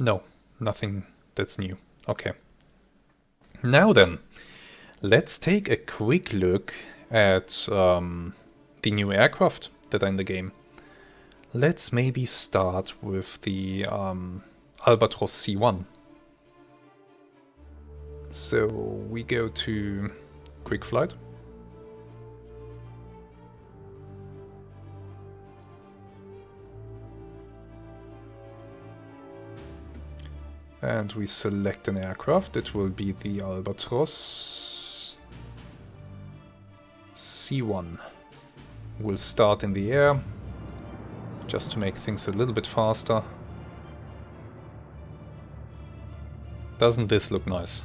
No, nothing that's new. Okay. Now then, let's take a quick look at the new aircraft that are in the game. Let's maybe start with the Albatros C1. So we go to Quick Flight. And we select an aircraft. It will be the Albatros C1. We'll start in the air, just to make things a little bit faster. Doesn't this look nice?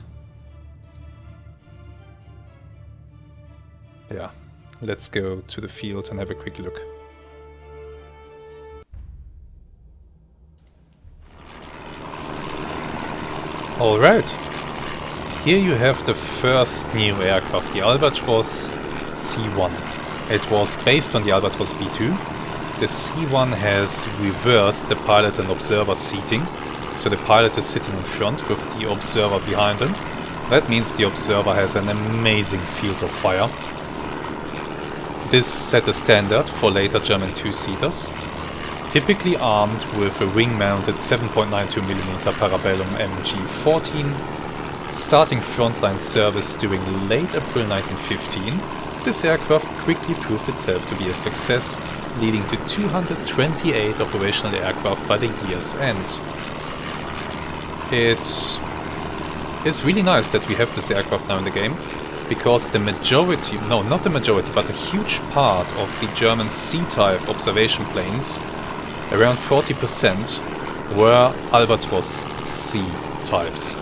Yeah, let's go to the field and have a quick look. Alright, here you have the first new aircraft, the Albatros C1. It was based on the Albatros B2. The C1 has reversed the pilot and observer seating, so the pilot is sitting in front with the observer behind him. That means the observer has an amazing field of fire. This set a standard for later German two-seaters. Typically armed with a wing-mounted 7.92mm Parabellum MG-14, starting frontline service during late April 1915, this aircraft quickly proved itself to be a success, leading to 228 operational aircraft by the year's end. It's really nice that we have this aircraft now in the game, because the majority, no, not the majority, but a huge part of the German C-type observation planes, around 40%, were Albatros C-types.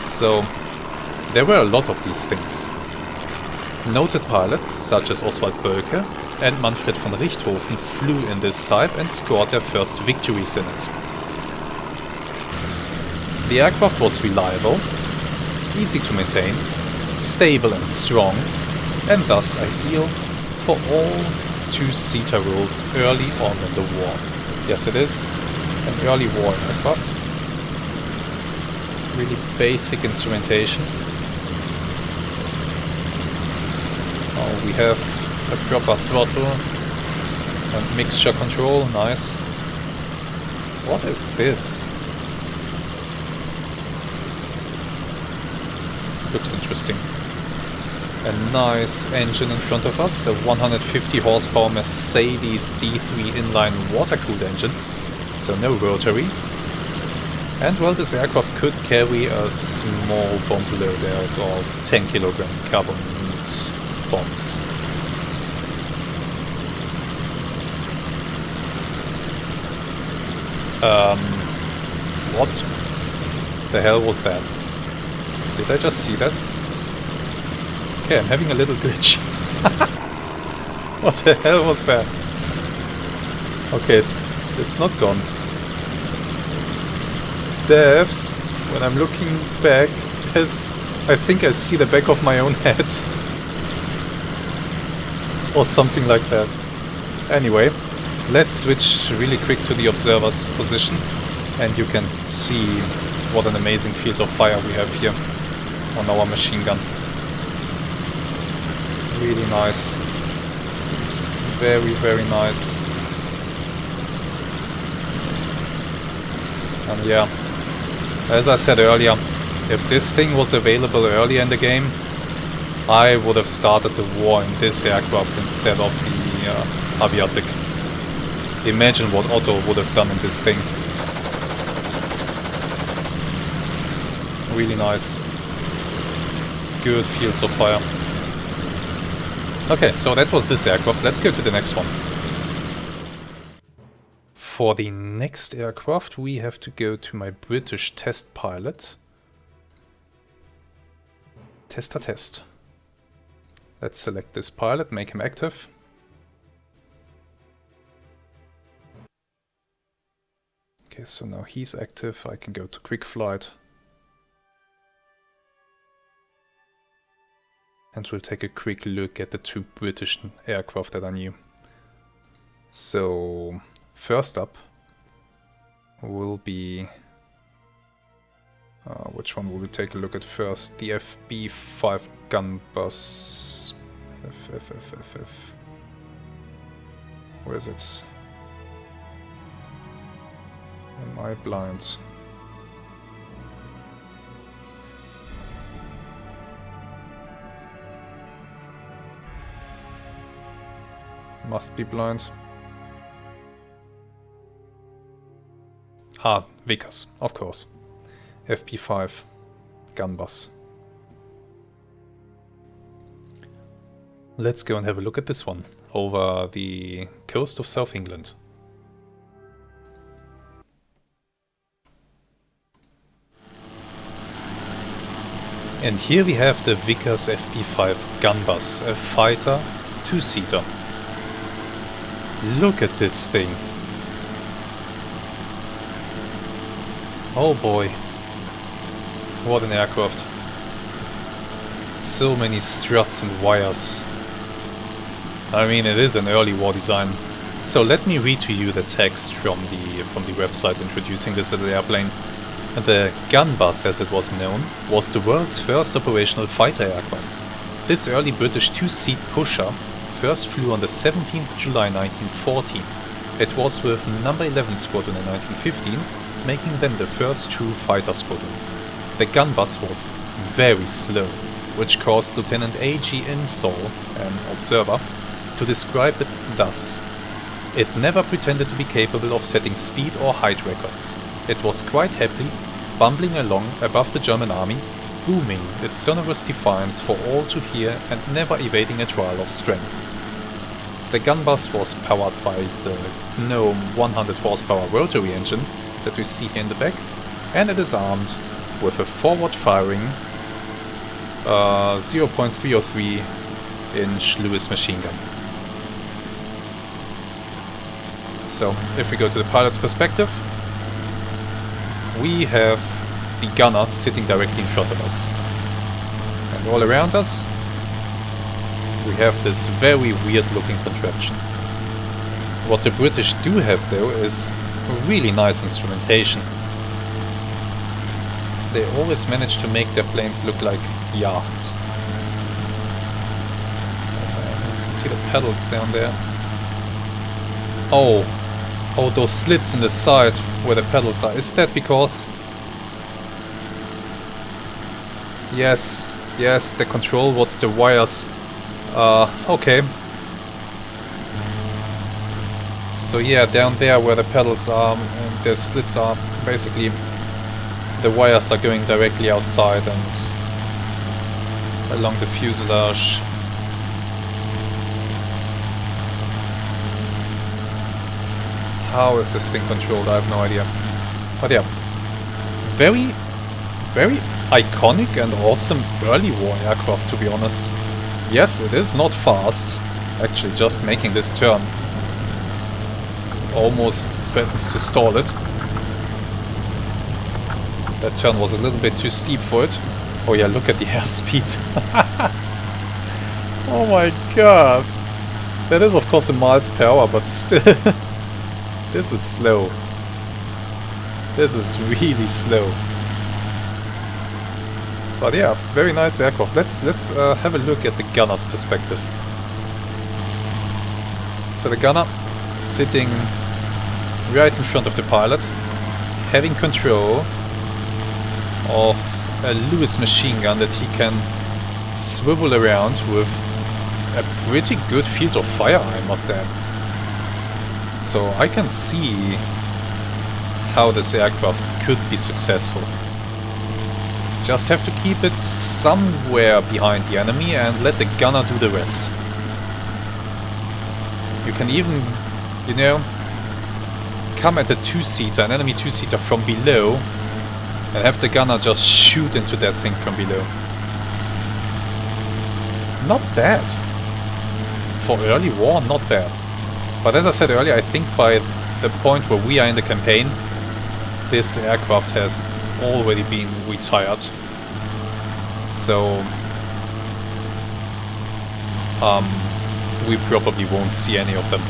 So there were a lot of these things. Noted pilots such as Oswald Bölke and Manfred von Richthofen flew in this type and scored their first victories in it. The aircraft was reliable, easy to maintain, stable and strong, and thus ideal for all two-seater rules early on in the war. Yes, it is an early war aircraft. Really basic instrumentation. We have a proper throttle and mixture control, nice. What is this? Looks interesting. A nice engine in front of us, a 150 horsepower Mercedes D3 inline water-cooled engine, so no rotary. And well, this aircraft could carry a small bomb loadout of 10 kilogram carbon bombs. What the hell was that? Did I just see that? Okay, I'm having a little glitch. What the hell was that? Okay, it's not gone. Devs, when I'm looking back, I think I see the back of my own head. Or something like that. Anyway, let's switch really quick to the observer's position, and you can see what an amazing field of fire we have here on our machine gun. Really nice. Very, very nice. And yeah, as I said earlier, if this thing was available earlier in the game, I would have started the war in this aircraft instead of the Aviatik. Imagine what Otto would have done in this thing. Really nice. Good fields of fire. Okay, so that was this aircraft. Let's go to the next one. For the next aircraft, we have to go to my British test pilot. Test. Let's select this pilot, make him active. Okay, so now he's active. I can go to quick flight. And we'll take a quick look at the two British aircraft that I knew. So, first up will be... which one will we take a look at first? The FB5 gun bus. F. Where is it? Am I blind? Must be blind. Ah, Vickers, of course. FB5 gun bus. Let's go and have a look at this one over the coast of South England. And here we have the Vickers FB5 gun bus, a fighter two-seater. Look at this thing. Oh boy. What an aircraft. So many struts and wires. I mean, it is an early war design. So let me read to you the text from the website introducing this little airplane. The gun bus, as it was known, was the world's first operational fighter aircraft. This early British two-seat pusher first flew on the 17th July 1914. It was with number 11 Squadron in 1915, making them the first true fighter squadron. The gun bus was very slow, which caused Lieutenant A.G. Insull, an observer, to describe it thus. It never pretended to be capable of setting speed or height records. It was quite happily bumbling along above the German army, booming its sonorous defiance for all to hear and never evading a trial of strength. The gun bus was powered by the GNOME 100 horsepower rotary engine that we see here in the back, and it is armed with a forward-firing 0.303 inch Lewis machine gun. So, if we go to the pilot's perspective, we have the gunner sitting directly in front of us. And all around us, we have this very weird looking contraption. What the British do have though is really nice instrumentation. They always manage to make their planes look like yachts. You can see the pedals down there. Oh, those slits in the side where the pedals are. Is that because... Yes, the control, what's the wires? Okay. So yeah, down there where the pedals are and the slits are, basically the wires are going directly outside and along the fuselage. How is this thing controlled? I have no idea. But yeah, very iconic and awesome early war aircraft, to be honest. Yes, it is not fast. Actually, just making this turn almost threatens to stall it. That turn was a little bit too steep for it. Oh yeah, look at the airspeed. Oh my god. That is of course in miles per hour, but still. This is slow. This is really slow. But yeah, very nice aircraft. Let's have a look at the gunner's perspective. So the gunner sitting right in front of the pilot, having control of a Lewis machine gun that he can swivel around with a pretty good field of fire, I must add. So I can see how this aircraft could be successful. Just have to keep it somewhere behind the enemy and let the gunner do the rest. You can even, you know, come at a two-seater, an enemy two-seater from below, and have the gunner just shoot into that thing from below. Not bad. For early war, not bad. But as I said earlier, I think by the point where we are in the campaign, this aircraft has already been retired. So we probably won't see any of them.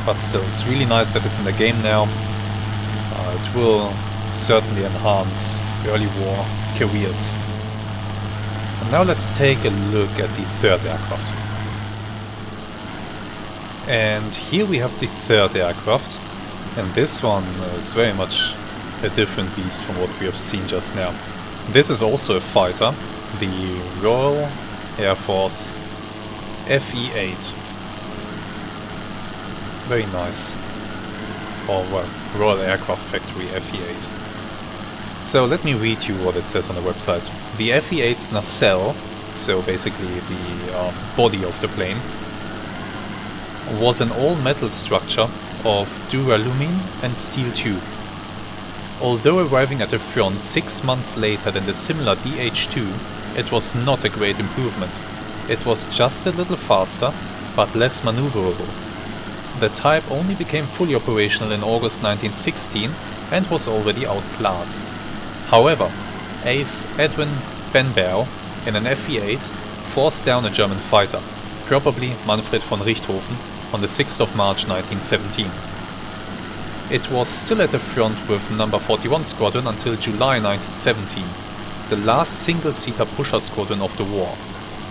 But still, it's really nice that it's in the game now. It will certainly enhance early war careers. And now let's take a look at the third aircraft. And here we have the third aircraft, and this one is very much a different beast from what we have seen just now. This is also a fighter, the Royal Air Force FE8. Very nice. Or well, Royal Aircraft Factory FE8. So let me read you what it says on the website. The FE8's nacelle, so basically the body of the plane, was an all-metal structure of duralumin and steel tube. Although arriving at the front 6 months later than the similar DH-2, it was not a great improvement. It was just a little faster, but less maneuverable. The type only became fully operational in August 1916 and was already outclassed. However, Ace Edwin Benbow in an FE8 forced down a German fighter, probably Manfred von Richthofen, on the 6th of March 1917. It was still at the front with No. 41 Squadron until July 1917, the last single-seater pusher squadron of the war.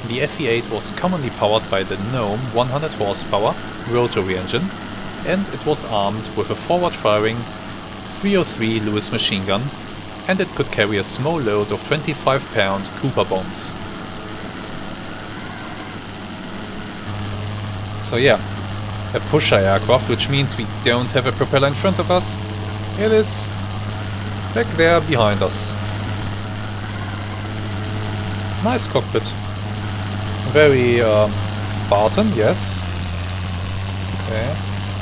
The FE8 was commonly powered by the Gnome 100 horsepower rotary engine, and it was armed with a forward-firing 303 Lewis machine gun, and it could carry a small load of 25-pound Cooper bombs. So yeah, a pusher aircraft, which means we don't have a propeller in front of us. It is back there behind us. Nice cockpit. Very Spartan, yes. Okay.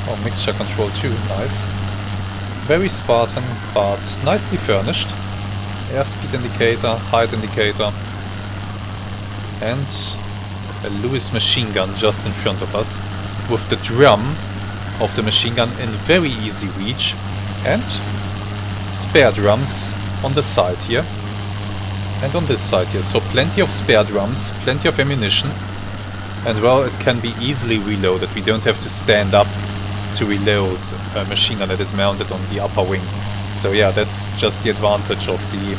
Oh, mixture control too, nice. Very Spartan, but nicely furnished. Airspeed indicator, height indicator. And a Lewis machine gun just in front of us, with the drum of the machine gun in very easy reach, and spare drums on the side here and on this side here. So plenty of spare drums, plenty of ammunition, And well, it can be easily reloaded. We don't have to stand up to reload a machine gun that is mounted on the upper wing. So yeah, that's just the advantage of the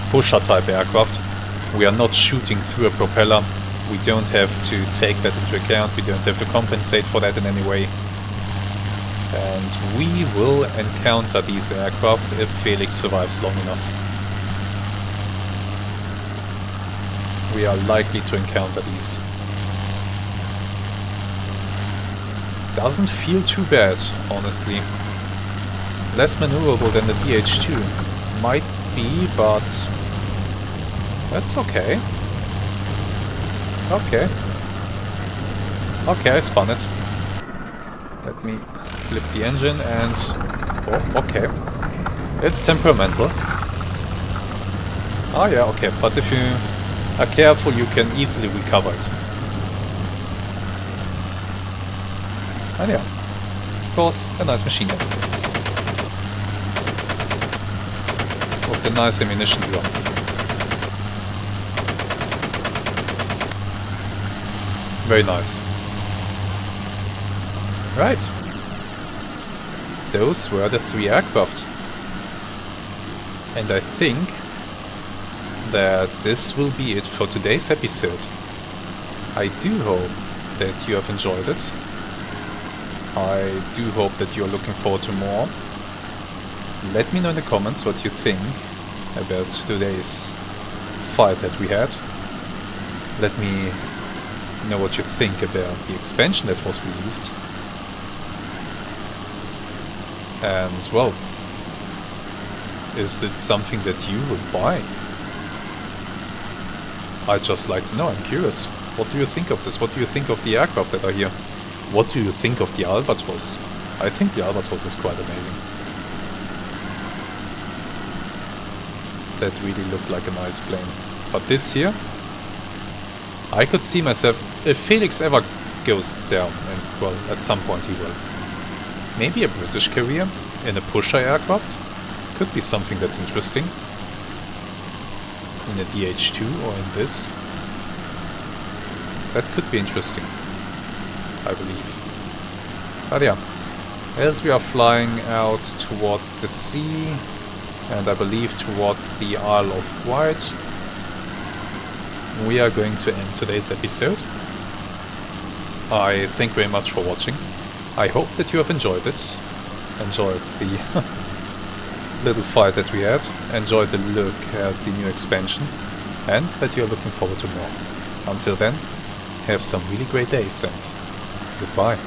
pusher type aircraft. We are not shooting through a propeller. We don't have to take that into account. We don't have to compensate for that in any way. And we will encounter these aircraft if Felix survives long enough. We are likely to encounter these. Doesn't feel too bad, honestly. Less maneuverable than the DH2. Might be, but that's okay. Okay. Okay, I spun it. Let me flip the engine and... oh, okay. It's temperamental. Oh yeah, okay, but if you are careful, you can easily recover it. And yeah, of course, a nice machine gun. With the nice ammunition drop. Very nice. Right. Those were the 3 aircraft. And I think that this will be it for today's episode. I do hope that you have enjoyed it. I do hope that you are looking forward to more. Let me know in the comments what you think about today's fight that we had. Let me know what you think about the expansion that was released. And well, is it something that you would buy? I'd just like to know, I'm curious. What do you think of this? What do you think of the aircraft that are here? What do you think of the Albatros? I think the Albatros is quite amazing. That really looked like a nice plane. But this here, I could see myself, if Felix ever goes down, and well, at some point he will, maybe a British career in a pusher aircraft could be something that's interesting. In a DH2 or in this. That could be interesting, I believe. But yeah, as we are flying out towards the sea, and I believe towards the Isle of Wight, we are going to end today's episode. I thank you very much for watching. I hope that you have enjoyed it. Enjoyed the little fight that we had. Enjoyed the look at the new expansion. And that you are looking forward to more. Until then, have some really great days and goodbye.